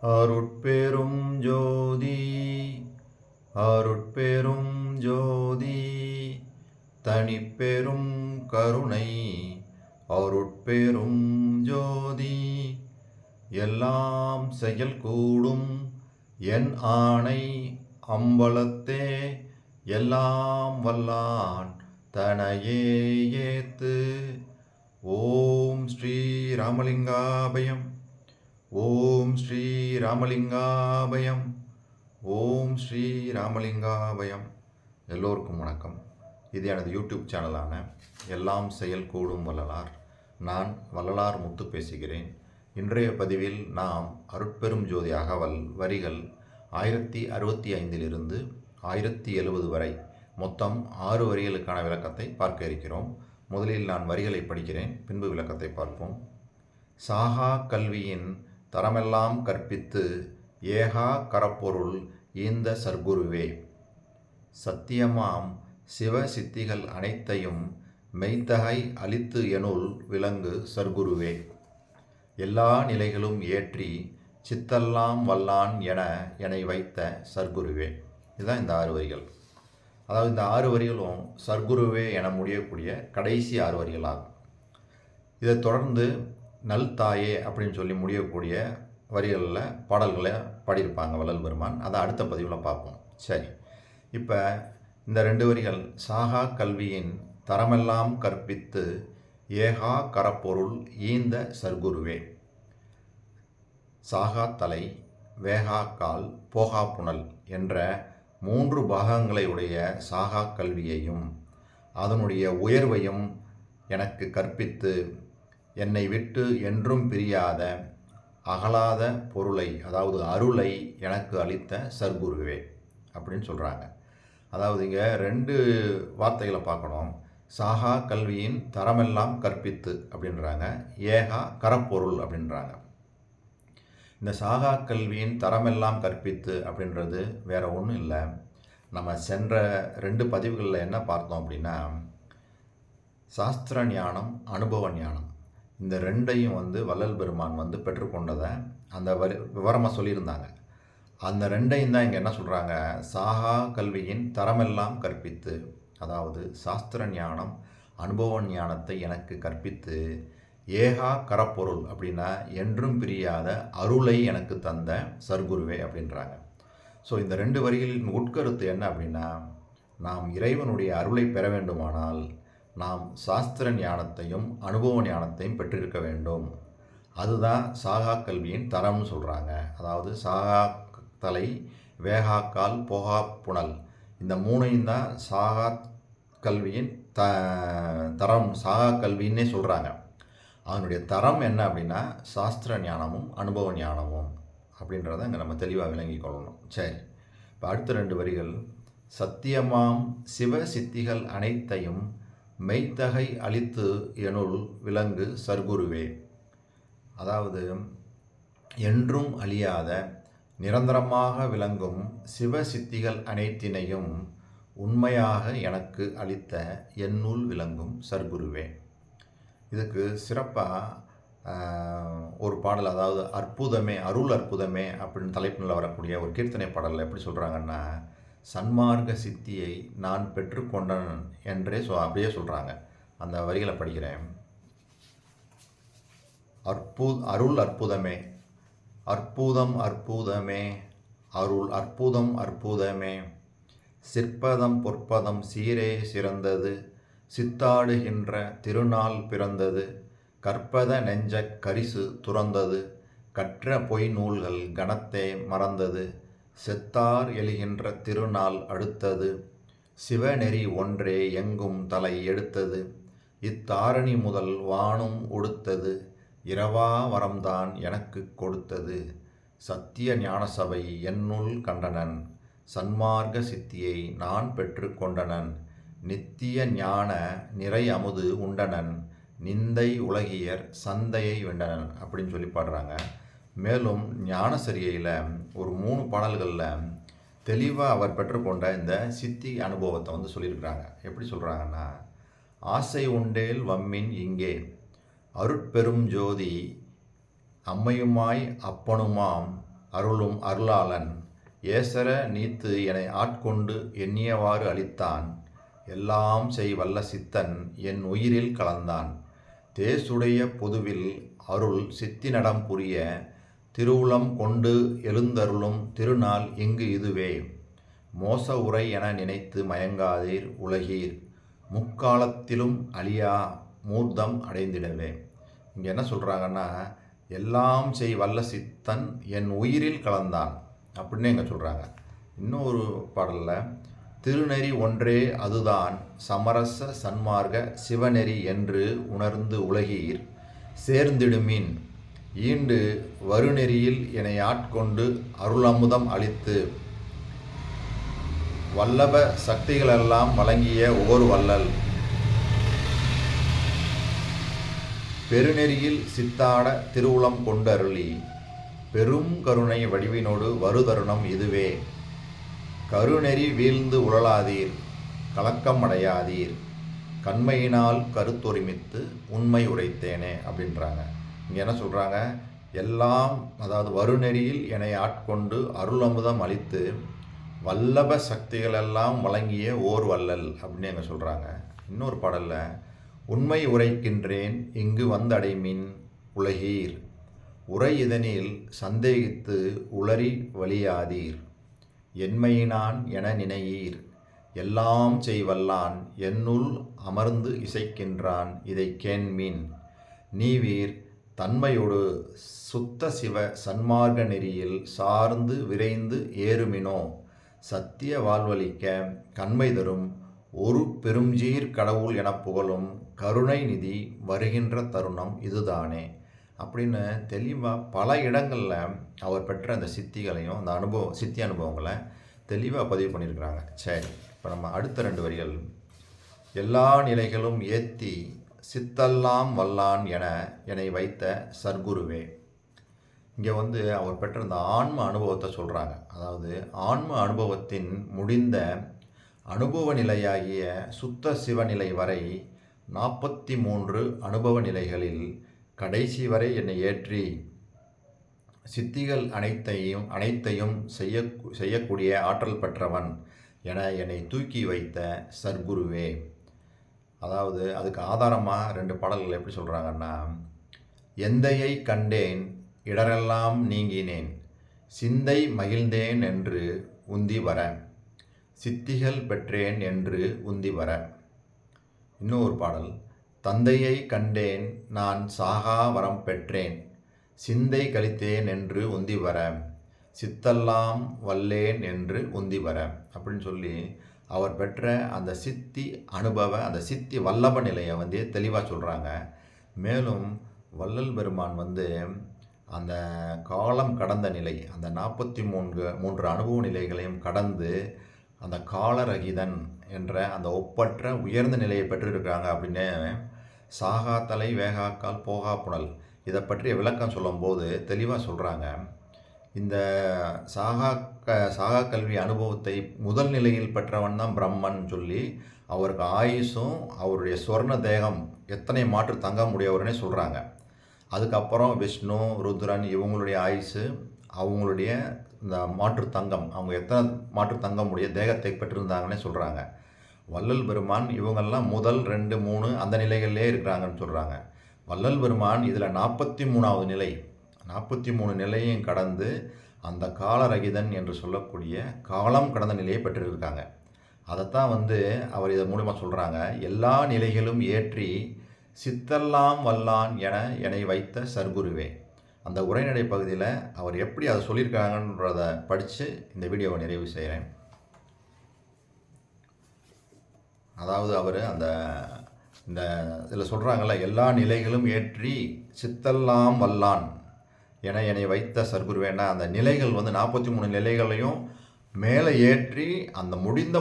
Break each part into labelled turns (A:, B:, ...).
A: அருட்பெரும் ஜோதி அருட்பெரும் ஜோதி தனிப்பெரும் கருணை அருட்பெரும் ஜோதி எல்லாம் செயல் கூடும் என் ஆணை அம்பலத்தே எல்லாம் வல்லான் தனையே ஏத்து. ஓம் ஸ்ரீ ராமலிங்காபயம். ஓம் ஸ்ரீ ராமலிங்காபயம். ஓம் ஸ்ரீ ராமலிங்காபயம். எல்லோருக்கும் வணக்கம். இது எனது யூடியூப் சேனலான எல்லாம் செயல் கூடும் வள்ளலார். நான் வள்ளலார் முத்து பேசுகிறேன். இன்றைய பதிவில் நாம் அருட்பெரும் ஜோதி அகவல் வரிகள் 1065 1070 வரை மொத்தம் 6 வரிகளுக்கான விளக்கத்தை பார்க்க இருக்கிறோம். முதலில் நான் வரிகளை படிக்கிறேன், பின்பு விளக்கத்தை பார்ப்போம். சாகா கல்வியின் தரமெல்லாம் கற்பித்து ஏகா கரப்பொருள் ஈந்த சர்க்குருவே. சத்தியமாம் சிவ சித்திகள் அனைத்தையும் மெய்த்தகை அளித்து எனுள் விளங்கு சர்க்குருவே. எல்லா நிலைகளும் ஏற்றி சித்தெல்லாம் வல்லான் என வைத்த சர்க்குருவே. இதுதான் இந்த 6 வரிகள். அதாவது இந்த 6 வரிகளும் சர்க்குருவே என முடியக்கூடிய கடைசி 6 வரிகளாகும். இதை தொடர்ந்து நல் தாயே அப்படின்னு சொல்லி முடியக்கூடிய வரிகளில் பாடல்களை பாடியிருப்பாங்க வள்ளல் பெருமான். அதை அடுத்த பதிவில் பார்ப்போம். சரி, இப்போ இந்த 2 வரிகள் சாகா கல்வியின் தரமெல்லாம் கற்பித்து ஏகா கரப்பொருள் ஈந்த சர்க்குருவே. சாகா தலை, வேகா கால், போகா புனல் என்ற 3 பாகங்களை உடைய சாகா கல்வியையும் அதனுடைய உயர்வையும் எனக்கு கற்பித்து என்னை விட்டு என்றும் பிரியாத அகலாத பொருளை, அதாவது அருளை எனக்கு அளித்த சர்க்குருவே அப்படின்னு சொல்கிறாங்க. அதாவது இங்கே 2 வார்த்தைகளை பார்க்கணும். சாகா கல்வியின் தரமெல்லாம் கற்பித்து அப்படின்றாங்க, ஏகா கரப்பொருள் அப்படின்றாங்க. இந்த சாகா கல்வியின் தரமெல்லாம் கற்பித்து அப்படின்றது வேற ஒன்றும் இல்லை. நம்ம சென்ற 2 பதிவுகளில் என்ன பார்த்தோம் அப்படின்னா, சாஸ்திர ஞானம், அனுபவ ஞானம், இந்த 2ஐயும் வள்ளல் பெருமான் பெற்றுக்கொண்டதை அந்த விவரமாக சொல்லியிருந்தாங்க. அந்த 2ஐயும் தான் இங்கே என்ன சொல்கிறாங்க, சாகா கல்வியின் தரமெல்லாம் கற்பித்து, அதாவது சாஸ்திர ஞானம், அனுபவ ஞானத்தை எனக்கு கற்பித்து ஏகா கரப்பொருள் அப்படின்னா என்றும் பிரியாத அருளை எனக்கு தந்த சர்க்குருவே அப்படின்றாங்க. ஸோ இந்த 2 வரிகளின் உட்கருத்து என்ன அப்படின்னா, நாம் இறைவனுடைய அருளை பெற வேண்டுமானால் நாம் சாஸ்திர ஞானத்தையும் அனுபவ ஞானத்தையும் பெற்றிருக்க வேண்டும். அதுதான் சாகா கல்வியின் தரம்னு சொல்கிறாங்க. அதாவது சாகா தலை, வேகா கால், போகா புனல், இந்த 3ஐயும் தான் சாகா கல்வியின் தரம், சாகா கல்வின்னே சொல்கிறாங்க. அதனுடைய தரம் என்ன அப்படின்னா சாஸ்திர ஞானமும் அனுபவ ஞானமும் அப்படின்றத இங்கே நம்ம தெளிவாக விளங்கி கொள்ளணும். சரி, இப்போ அடுத்த 2 வரிகள் சத்தியமாம் சிவ சித்திகள் அனைத்தையும் மெய்த்தகை அளித்து எனுள் விளங்கு சர்க்குருவே. அதாவது என்றும் அழியாத நிரந்தரமாக விளங்கும் சிவ சித்திகள் அனைத்தினையும் உண்மையாக எனக்கு அளித்த என்னுள் விளங்கும் சர்க்குருவே. இதுக்கு சிறப்பாக ஒரு பாடல், அதாவது அற்புதமே, அருள் அற்புதமே அப்படின்னு தலைப்பில் வரக்கூடிய ஒரு கீர்த்தனை பாடலில் எப்படி சொல்கிறாங்கன்னா, சன்மார்க்க சித்தியை நான் பெற்றுக்கொண்டேன் என்றே அப்படியே சொல்கிறாங்க. அந்த வரிகளை படிக்கிறேன். அருள் அற்புதமே, அற்புதம் அற்புதமே, அருள் அற்புதம் அற்புதமே, சிற்பதம் பொற்பதம் சீரே சிறந்தது, சித்தாடுகின்ற திருநாள் பிறந்தது, கற்பத நெஞ்ச கரிசு துறந்தது, கற்ற பொய் நூல்கள் கணத்தே மறந்தது, செத்தார் எழுகின்ற திருநாள் அடுத்தது, சிவநெறி ஒன்றே எங்கும் தலை எடுத்தது, இத்தாரணி முதல் வானும் உடுத்தது, இரவா வரம்தான் எனக்கு கொடுத்தது, சத்திய ஞான சபை என்னுள் கண்டனன், சன்மார்க்க சித்தியை நான் பெற்று கொண்டனன், நித்திய ஞான நிறை அமுது உண்டனன், நிந்தை உலகியர் சந்தையை வெண்டனன் அப்படின்னு சொல்லி பாடுறாங்க. மேலும் ஞானசரியில் ஒரு 3 பாடல்களில் தெளிவாக அவர் பெற்றுக்கொண்ட இந்த சித்தி அனுபவத்தை சொல்லியிருக்கிறாங்க. எப்படி சொல்கிறாங்கன்னா, ஆசை உண்டேல் வம்மின் இங்கே அருட்பெரும் ஜோதி அம்மையுமாய் அப்பனுமாம் அருளும் அருளாளன் ஏசர நீத்து எனை ஆட்கொண்டு எண்ணியவாறு அளித்தான். எல்லாம் செய் வல்ல சித்தன் என் உயிரில் கலந்தான். தேசுடைய பொதுவில் அருள் சித்தி நடம் புரிய திருவுளம் கொண்டு எழுந்தருளும் திருநாள் இங்கு இதுவே. மோச உரை என நினைத்து மயங்காதீர் உலகீர், முக்காலத்திலும் அழியா மூர்த்தம் அடைந்திடவே. இங்கே என்ன சொல்கிறாங்கன்னா, எல்லாம் செய் வல்ல சித்தன் என் உயிரில் கலந்தான் அப்படின்னு இங்கே சொல்கிறாங்க. இன்னொரு பாடலில் திருநெறி ஒன்றே அதுதான் சமரச சன்மார்க்க சிவநெறி என்று உணர்ந்து உலகீர் சேர்ந்திடுமின் ஈண்டு வருநெறியில் என்னை ஆட்கொண்டு அருளமுதம் அளித்து வல்லப சக்திகளெல்லாம் வழங்கிய ஒவ்வொரு வள்ளல் பெருநெறியில் சித்தாட திருவுளம் கொண்டருளி பெரும் கருணை வடிவினோடு வருதருணம் இதுவே. கருநெறி வீழ்ந்து உழலாதீர், கலக்கம் அடையாதீர், கண்மையினால் கருத்தொருமித்து உண்மை உரைத்தேனே அப்படின்றாங்க. இங்கே என்ன சொல்கிறாங்க, எல்லாம் அதாவது வருநெறியில் என்னை ஆட்கொண்டு அருளமுதம் அளித்து வல்லப சக்திகளெல்லாம் வழங்கிய ஓர் வள்ளல் அப்படின்னு எங்க சொல்கிறாங்க. இன்னொரு பாடலில் உண்மை உரைக்கின்றேன் இங்கு வந்தடைமின் உலகீர், உரை இதனில் சந்தேகித்து உளறி வலியாதீர், என்மையினான் என நினையீர், எல்லாம் செய்வல்லான் என்னுள் அமர்ந்து இசைக்கின்றான் இதை கேண்மின், நீவீர் தன்மையோடு சுத்த சிவ சன்மார்க்க நெறியில் சார்ந்து விரைந்து ஏறுமினோ, சத்திய வாழ்வளிக்க கண்மை தரும் ஒரு பெருஞ்சீர் கடவுள் என புகழும் கருணை நிதி வருகின்ற தருணம் இதுதானே அப்படின்னு தெளிவாக பல இடங்களில் அவர் பெற்ற அந்த சித்திகளையும் அந்த சித்தி அனுபவங்களை தெளிவாக பதிவு பண்ணியிருக்கிறாங்க. சரி, இப்போ நம்ம அடுத்த 2 வரிகள். எல்லா நிலைகளும் ஏத்தி சித்தெல்லாம் வல்லான் என என்னை வைத்த சர்க்குருவே. இங்கே அவர் பெற்ற இந்த ஆன்ம அனுபவத்தை சொல்கிறாங்க. அதாவது ஆன்ம அனுபவத்தின் முடிந்த அனுபவ நிலையாகிய சுத்த சிவநிலை வரை 43 அனுபவ நிலைகளில் கடைசி வரை என்னை ஏற்றி சித்திகள் அனைத்தையும் செய்யக்கூடிய ஆற்றல் பெற்றவன் என என்னை தூக்கி வைத்த சர்க்குருவே. அதாவது அதுக்கு ஆதாரமாக 2 பாடல்கள் எப்படி சொல்கிறாங்கன்னா, எந்தையை கண்டேன் இடரெல்லாம் நீங்கினேன், சிந்தை மகிழ்ந்தேன் என்று உந்தி வர, சித்திகள் பெற்றேன் என்று உந்தி வர. இன்னொரு பாடல், தந்தையை கண்டேன் நான் சாகா வரம் பெற்றேன், சிந்தை கழித்தேன் என்று உந்தி வர, சித்தெல்லாம் வல்லேன் என்று உந்தி வர அப்படின்னு சொல்லி அவர் பெற்ற அந்த சித்தி அந்த சித்தி வல்லப நிலையை தெளிவாக சொல்கிறாங்க. மேலும் வள்ளல் பெருமான் அந்த காலம் கடந்த நிலை, அந்த 43 அனுபவ நிலைகளையும் கடந்து அந்த காலரகிதன் என்ற அந்த ஒப்பற்ற உயர்ந்த நிலையை பெற்றிருக்காங்க அப்படின்னு சாகா தலை வேகாக்கால் போகா புனல் இதை பற்றிய விளக்கம் சொல்லும்போது தெளிவாக சொல்கிறாங்க. இந்த சாகா கல்வி அனுபவத்தை முதல் நிலையில் பெற்றவன் தான் பிரம்மன் சொல்லி அவருக்கு ஆயுசும் அவருடைய சொர்ண தேகம் எத்தனை மாற்று தங்க முடியவர்னே சொல்கிறாங்க. அதுக்கப்புறம் விஷ்ணு ருத்ரன் இவங்களுடைய ஆயுசு அவங்களுடைய இந்த மாற்று தங்கம், அவங்க எத்தனை மாற்று தங்கமுடைய தேகத்தை பெற்றிருந்தாங்கன்னே சொல்கிறாங்க. வள்ளல் பெருமான் இவங்கெல்லாம் முதல் 2, 3 அந்த நிலைகளிலே இருக்கிறாங்கன்னு சொல்கிறாங்க. வள்ளல் பெருமான் இதில் 43வது நிலை, 43 நிலையையும் கடந்து அந்த காலரகிதன் என்று சொல்லக்கூடிய காலம் கடந்த நிலையை பெற்றிருக்காங்க. அதைத்தான் அவர் இதன் மூலமாக சொல்கிறாங்க, எல்லா நிலைகளும் ஏற்றி சித்தெல்லாம் வல்லான் என என்னை வைத்த சர்க்குருவே. அந்த உரைநடை பகுதியில் அவர் எப்படி அதை சொல்லியிருக்காங்கன்றதை படித்து இந்த வீடியோவை நிறைவு செய்கிறேன். அதாவது அவர் இந்த இதில் சொல்கிறாங்கல்ல, எல்லா நிலைகளும் ஏற்றி சித்தெல்லாம் வல்லான் என என்னை வைத்த சர்க்குருவேன்னா அந்த நிலைகள் 43 நிலைகளையும் மேலே ஏற்றி அந்த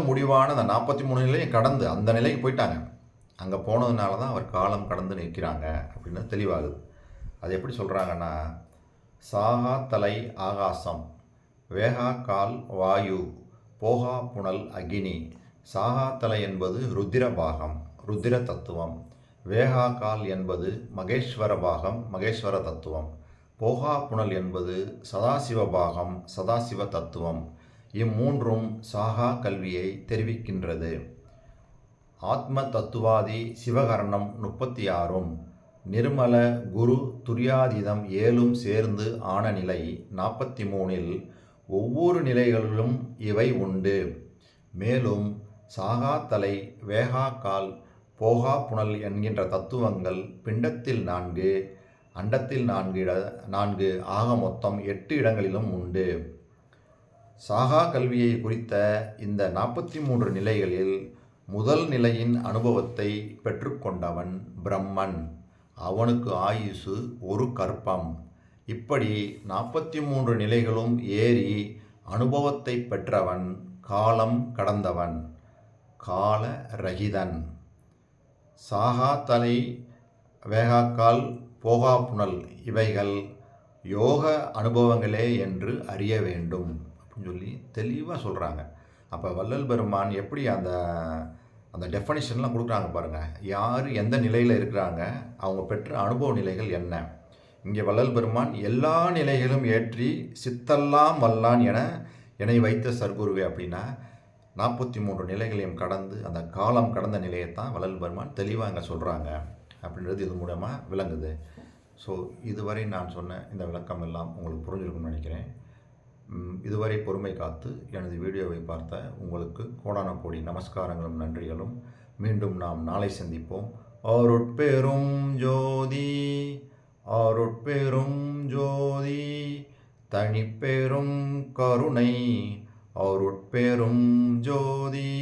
A: முடிவான அந்த 43 நிலையும் கடந்து அந்த நிலைக்கு போயிட்டாங்க. அங்கே போனதுனால தான் அவர் காலம் கடந்து நிற்கிறாங்க அப்படின்னு தெளிவாகுது. அது எப்படி சொல்கிறாங்கன்னா, சாகா தலை ஆகாசம், வேகா கால் வாயு, போகா புனல் அக்னி. சாகா தலை என்பது ருத்திர பாகம், ருத்திர தத்துவம். வேகா கால் என்பது மகேஸ்வர பாகம், மகேஸ்வர தத்துவம். போகா புனல் என்பது சதாசிவ பாகம், சதாசிவ தத்துவம். இம்மூன்றும் சாகா கல்வியை தெரிவிக்கின்றது. ஆத்ம தத்துவாதி சிவகரணம் 36 நிர்மல குரு துரியாதீதம் 7 சேர்ந்து ஆன நிலை 43 ஒவ்வொரு நிலைகளிலும் இவை உண்டு. மேலும் சாகா தலை, வேகா கால், போகா புனல் என்கின்ற தத்துவங்கள் பிண்டத்தில் 4, அண்டத்தில் 4 ஆக மொத்தம் 8 இடங்களிலும் உண்டு. சாகா கல்வியை குறித்த இந்த 43 நிலைகளில் முதல் நிலையின் அனுபவத்தை பெற்றுக்கொண்டவன் பிரம்மன். அவனுக்கு ஆயுசு ஒரு கற்பம். இப்படி 43 நிலைகளும் ஏறி அனுபவத்தை பெற்றவன் காலம் கடந்தவன், கால ரகிதன். சாகா தலை, வேகாக்கால், போகா புனல் இவைகள் யோக அனுபவங்களே என்று அறிய வேண்டும் அப்படின்னு சொல்லி தெளிவாக சொல்கிறாங்க. அப்போ வள்ளல் பெருமான் எப்படி அந்த டெஃபனிஷன்லாம் கொடுக்குறாங்க பாருங்கள். யார் எந்த நிலையில் இருக்கிறாங்க, அவங்க பெற்ற அனுபவ நிலைகள் என்ன. இங்கே வள்ளல் பெருமான் எல்லா நிலைகளும் ஏற்றி சித்தெல்லாம் வல்லான் என வைத்த சர்க்குருவே அப்படின்னா 43 நிலைகளையும் கடந்து அந்த காலம் கடந்த நிலையைத்தான் வள்ளல் பெருமான் தெளிவாக இங்கே சொல்கிறாங்க அப்படின்றது இது மூலமாக விளங்குது. ஸோ இதுவரை நான் சொன்ன இந்த விளக்கம் எல்லாம் உங்களுக்கு புரிஞ்சிருக்கும்னு நினைக்கிறேன். இதுவரை பொறுமை காத்து எனது வீடியோவை பார்த்த உங்களுக்கு கோடான கோடி நமஸ்காரங்களும் நன்றிகளும். மீண்டும் நாம் நாளை சந்திப்போம். அருட்பெரும் ஜோதி, அருட்பெரும் ஜோதி, தனிப்பெரும் கருணை, அருட்பெரும் ஜோதி.